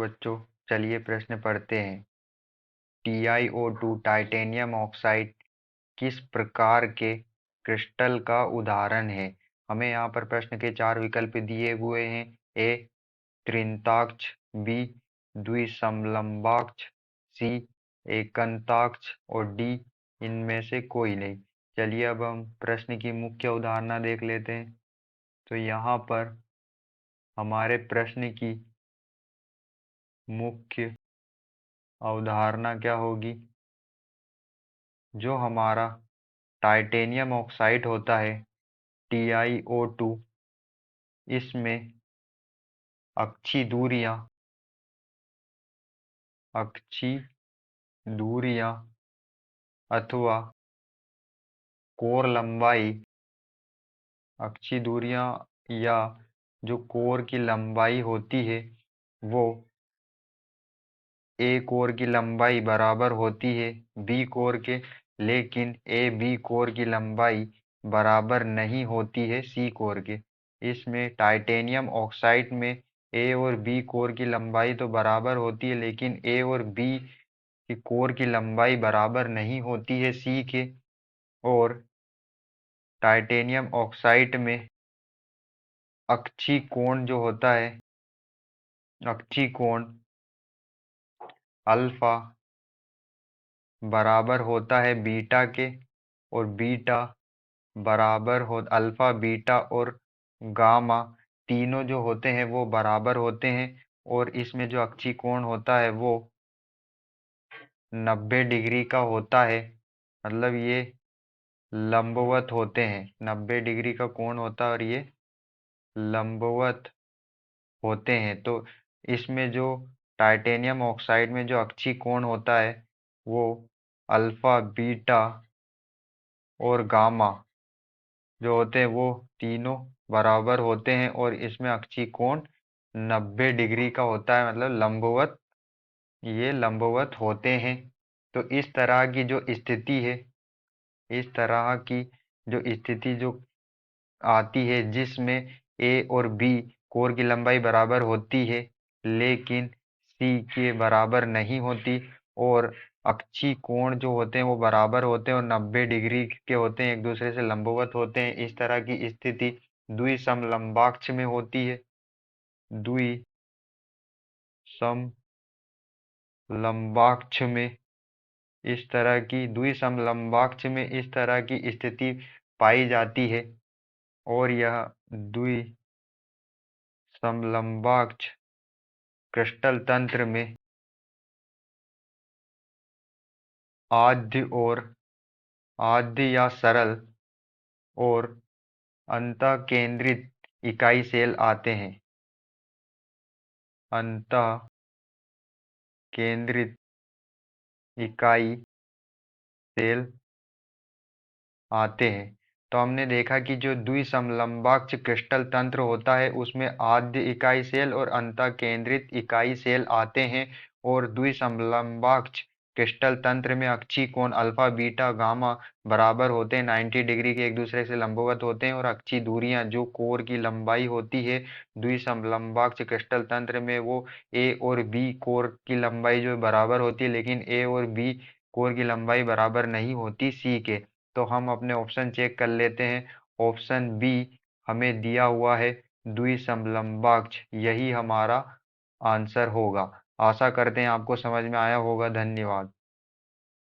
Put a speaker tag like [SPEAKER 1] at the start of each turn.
[SPEAKER 1] बच्चों, चलिए प्रश्न पढ़ते हैं। TiO2 टाइटेनियम ऑक्साइड किस प्रकार के क्रिस्टल का उदाहरण है? हमें यहाँ पर प्रश्न के चार विकल्प दिए हुए हैं। ए त्रिंताक्ष, बी द्विसमलंबाक्ष, सी एकंताक्ष और डी इनमें से कोई नहीं। चलिए अब हम प्रश्न की मुख्य अवधारणा देख लेते हैं। तो यहाँ पर हमारे प्रश्न की मुख्य अवधारणा क्या होगी? जो हमारा टाइटेनियम ऑक्साइड होता है TiO2, इसमें अक्षीय दूरियां अथवा कोर लंबाई, अक्षीय दूरियां या जो कोर की लंबाई होती है वो ए कोर की लंबाई बराबर होती है बी कोर के, लेकिन ए बी कोर की लंबाई बराबर नहीं होती है सी कोर के। इसमें टाइटेनियम ऑक्साइड में ए और बी कोर की लंबाई तो बराबर होती है, लेकिन ए और बी की कोर की लंबाई बराबर नहीं होती है सी के। और टाइटेनियम ऑक्साइड में अक्षीय कोण जो होता है, अक्षीय कोण अल्फा बराबर होता है बीटा के, और बीटा बराबर हो अल्फा बीटा और गामा तीनों जो होते हैं वो बराबर होते हैं। और इसमें जो अक्षीय कोण होता है वो 90 डिग्री का होता है, मतलब ये लंबवत होते हैं। 90 डिग्री का कोण होता है और ये लंबवत होते हैं। तो इसमें जो टाइटेनियम ऑक्साइड में जो अक्षीय कोण होता है वो अल्फा बीटा और गामा जो होते हैं वो तीनों बराबर होते हैं, और इसमें अक्षीय कोण 90 डिग्री का होता है, मतलब लंबवत, ये लंबवत होते हैं। तो इस तरह की जो स्थिति है, इस तरह की जो स्थिति जो आती है जिसमें ए और बी कोर की लंबाई बराबर होती है लेकिन सी के बराबर नहीं होती, और अक्षीय कोण जो होते हैं वो बराबर होते हैं और 90 डिग्री के होते हैं, एक दूसरे से लंबवत होते हैं। इस तरह की स्थिति द्विसमलंबाक्ष में होती है। द्विसमलंबाक्ष में इस तरह की द्विसमलंबाक्ष में इस तरह की स्थिति पाई जाती है, और यह द्विसमलंबाक्ष क्रिस्टल तंत्र में आद्य या सरल और अंतःकेंद्रित इकाई सेल आते हैं। अंतःकेंद्रित इकाई सेल आते हैं। तो हमने देखा कि जो द्विसमलंबाक्ष क्रिस्टल तंत्र होता है उसमें आद्य इकाई सेल और अंतःकेंद्रित इकाई सेल आते हैं। और द्विसमलंबाक्ष क्रिस्टल तंत्र में अक्षीय कोण अल्फा बीटा गामा बराबर होते हैं, 90 डिग्री के, एक दूसरे से लंबवत होते हैं। और अक्षीय दूरियां जो कोर की लंबाई होती है द्विसमलंबाक्ष क्रिस्टल तंत्र में वो ए और बी कोर की लंबाई जो बराबर होती है, लेकिन ए और बी कोर की लंबाई बराबर नहीं होती सी के। तो हम अपने ऑप्शन चेक कर लेते हैं। ऑप्शन बी हमें दिया हुआ है द्विसमलंबाक्ष, यही हमारा आंसर होगा। आशा करते हैं आपको समझ में आया होगा। धन्यवाद।